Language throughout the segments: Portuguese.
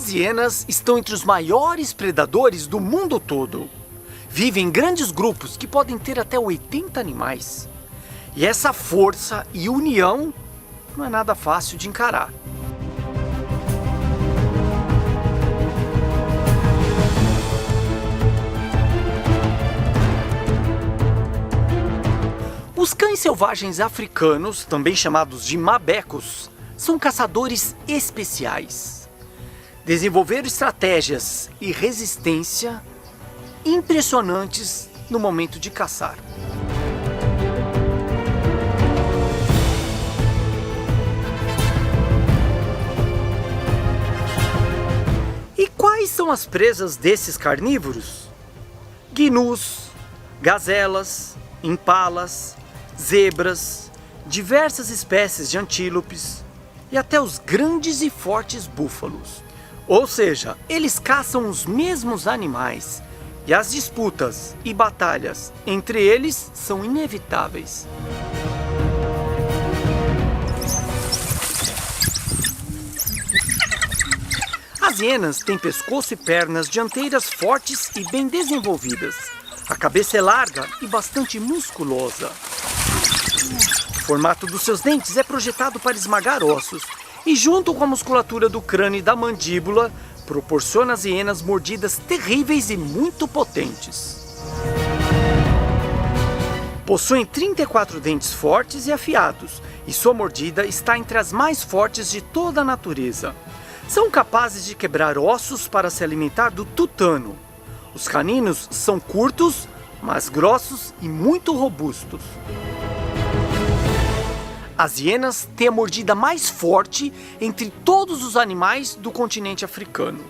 As hienas estão entre os maiores predadores do mundo todo. Vivem em grandes grupos que podem ter até 80 animais. E essa força e união não é nada fácil de encarar. Os cães selvagens africanos, também chamados de mabecos, são caçadores especiais. Desenvolveram estratégias e resistência impressionantes no momento de caçar. E quais são as presas desses carnívoros? Gnus, gazelas, impalas, zebras, diversas espécies de antílopes e até os grandes e fortes búfalos. Ou seja, eles caçam os mesmos animais e as disputas e batalhas entre eles são inevitáveis. As hienas têm pescoço e pernas dianteiras fortes e bem desenvolvidas. A cabeça é larga e bastante musculosa. O formato dos seus dentes é projetado para esmagar ossos e, junto com a musculatura do crânio e da mandíbula, proporciona às hienas mordidas terríveis e muito potentes. Possuem 34 dentes fortes e afiados, e sua mordida está entre as mais fortes de toda a natureza. São capazes de quebrar ossos para se alimentar do tutano. Os caninos são curtos, mas grossos e muito robustos. As hienas têm a mordida mais forte entre todos os animais do continente africano.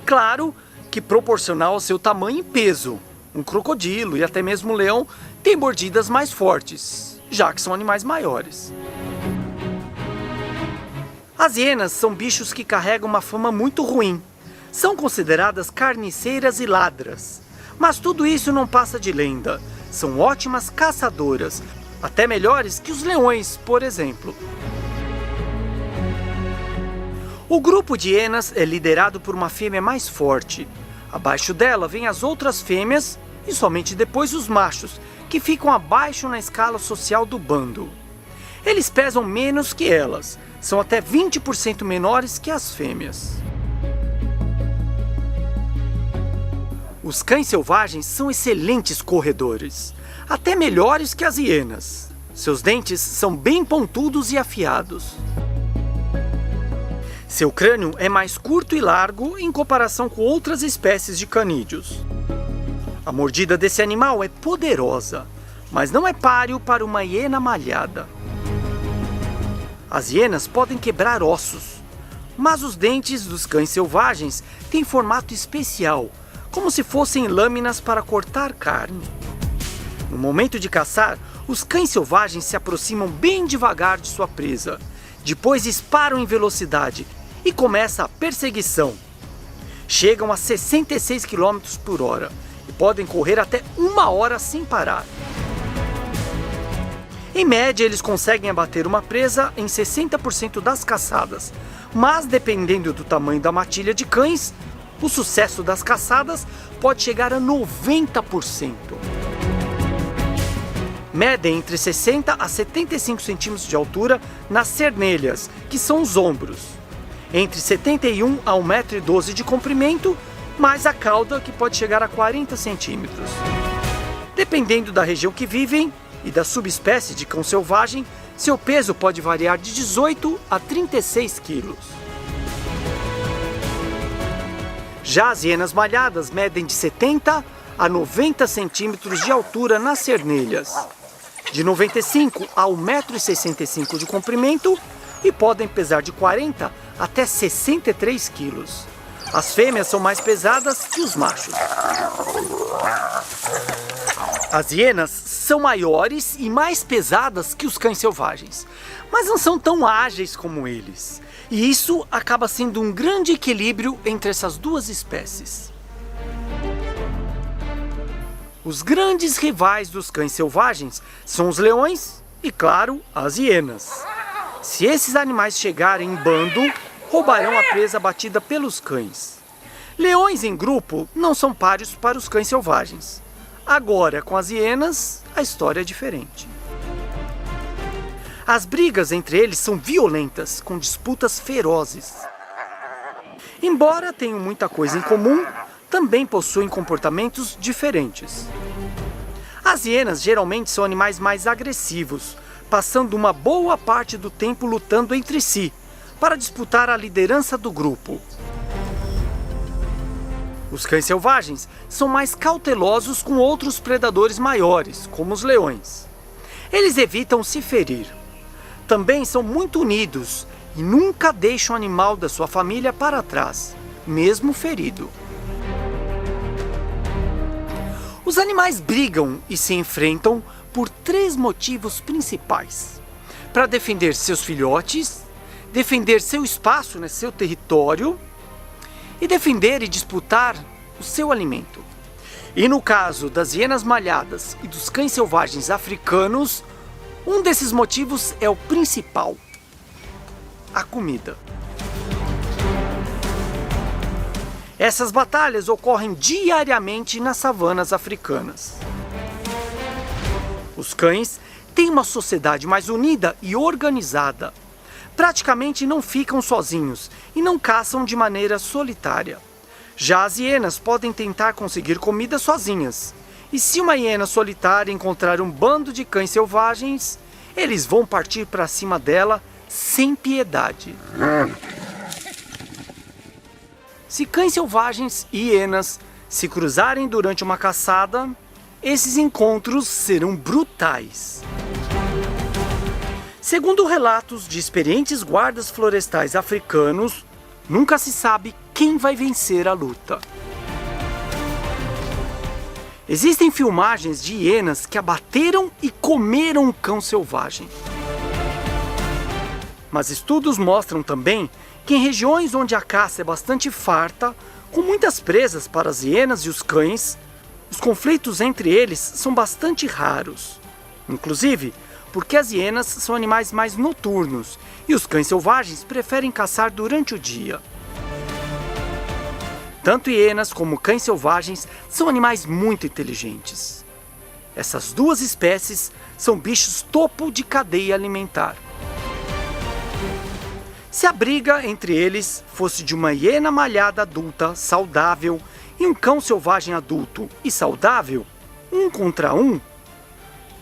Claro que proporcional ao seu tamanho e peso. Um crocodilo e até mesmo um leão têm mordidas mais fortes, já que são animais maiores. As hienas são bichos que carregam uma fama muito ruim. São consideradas carniceiras e ladras. Mas tudo isso não passa de lenda. São ótimas caçadoras, até melhores que os leões, por exemplo. O grupo de hienas é liderado por uma fêmea mais forte. Abaixo dela vêm as outras fêmeas e somente depois os machos, que ficam abaixo na escala social do bando. Eles pesam menos que elas, são até 20% menores que as fêmeas. Os cães selvagens são excelentes corredores, até melhores que as hienas. Seus dentes são bem pontudos e afiados. Seu crânio é mais curto e largo em comparação com outras espécies de canídeos. A mordida desse animal é poderosa, mas não é páreo para uma hiena malhada. As hienas podem quebrar ossos, mas os dentes dos cães selvagens têm formato especial, como se fossem lâminas para cortar carne. No momento de caçar, os cães selvagens se aproximam bem devagar de sua presa. Depois disparam em velocidade e começa a perseguição. Chegam a 66 km por hora e podem correr até 1 hora sem parar. Em média, eles conseguem abater uma presa em 60% das caçadas, mas dependendo do tamanho da matilha de cães, o sucesso das caçadas pode chegar a 90%. Medem entre 60 a 75 centímetros de altura nas cernelhas, que são os ombros. Entre 71 a 1,12 m de comprimento, mais a cauda, que pode chegar a 40 centímetros. Dependendo da região que vivem e da subespécie de cão selvagem, seu peso pode variar de 18 a 36 quilos. Já as hienas malhadas medem de 70 a 90 centímetros de altura nas cernelhas, de 95 a 1,65 m de comprimento e podem pesar de 40 até 63 quilos. As fêmeas são mais pesadas que os machos. As hienas são maiores e mais pesadas que os cães selvagens, mas não são tão ágeis como eles. E isso acaba sendo um grande equilíbrio entre essas duas espécies. Os grandes rivais dos cães selvagens são os leões e, claro, as hienas. Se esses animais chegarem em bando, roubarão a presa abatida pelos cães. Leões em grupo não são páreos para os cães selvagens. Agora, com as hienas, a história é diferente. As brigas entre eles são violentas, com disputas ferozes. Embora tenham muita coisa em comum, também possuem comportamentos diferentes. As hienas geralmente são animais mais agressivos, passando uma boa parte do tempo lutando entre si, para disputar a liderança do grupo. Os cães selvagens são mais cautelosos com outros predadores maiores, como os leões. Eles evitam se ferir. Também são muito unidos e nunca deixam o animal da sua família para trás, mesmo ferido. Os animais brigam e se enfrentam por 3 motivos principais: para defender seus filhotes, defender seu espaço, seu território, e defender e disputar o seu alimento. E no caso das hienas malhadas e dos cães selvagens africanos, um desses motivos é o principal: a comida. Essas batalhas ocorrem diariamente nas savanas africanas. Os cães têm uma sociedade mais unida e organizada. Praticamente não ficam sozinhos e não caçam de maneira solitária. Já as hienas podem tentar conseguir comida sozinhas. E se uma hiena solitária encontrar um bando de cães selvagens, eles vão partir para cima dela sem piedade. Se cães selvagens e hienas se cruzarem durante uma caçada, esses encontros serão brutais. Segundo relatos de experientes guardas florestais africanos, nunca se sabe quem vai vencer a luta. Existem filmagens de hienas que abateram e comeram um cão selvagem. Mas estudos mostram também que em regiões onde a caça é bastante farta, com muitas presas para as hienas e os cães, os conflitos entre eles são bastante raros. Inclusive, porque as hienas são animais mais noturnos e os cães selvagens preferem caçar durante o dia. Tanto hienas como cães selvagens são animais muito inteligentes. Essas duas espécies são bichos topo de cadeia alimentar. Se a briga entre eles fosse de uma hiena malhada adulta saudável e um cão selvagem adulto e saudável, 1 contra 1,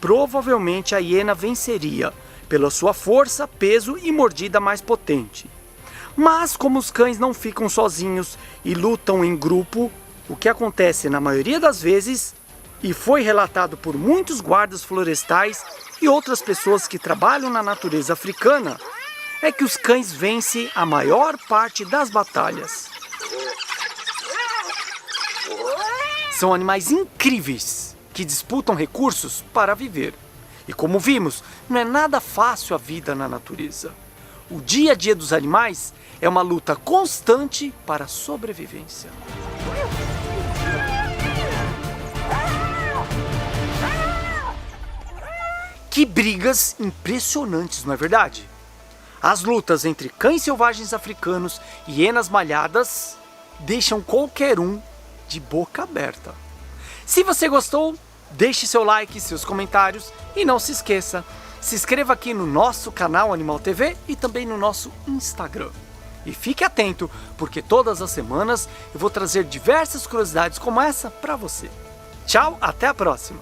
provavelmente a hiena venceria pela sua força, peso e mordida mais potente. Mas como os cães não ficam sozinhos e lutam em grupo, o que acontece na maioria das vezes, e foi relatado por muitos guardas florestais e outras pessoas que trabalham na natureza africana, é que os cães vencem a maior parte das batalhas. São animais incríveis que disputam recursos para viver. E como vimos, não é nada fácil a vida na natureza. O dia a dia dos animais é uma luta constante para a sobrevivência. Que brigas impressionantes, não é verdade? As lutas entre cães selvagens africanos e hienas malhadas deixam qualquer um de boca aberta. Se você gostou, deixe seu like, seus comentários e não se esqueça, se inscreva aqui no nosso canal Animal TV e também no nosso Instagram. E fique atento, porque todas as semanas eu vou trazer diversas curiosidades como essa para você. Tchau, até a próxima!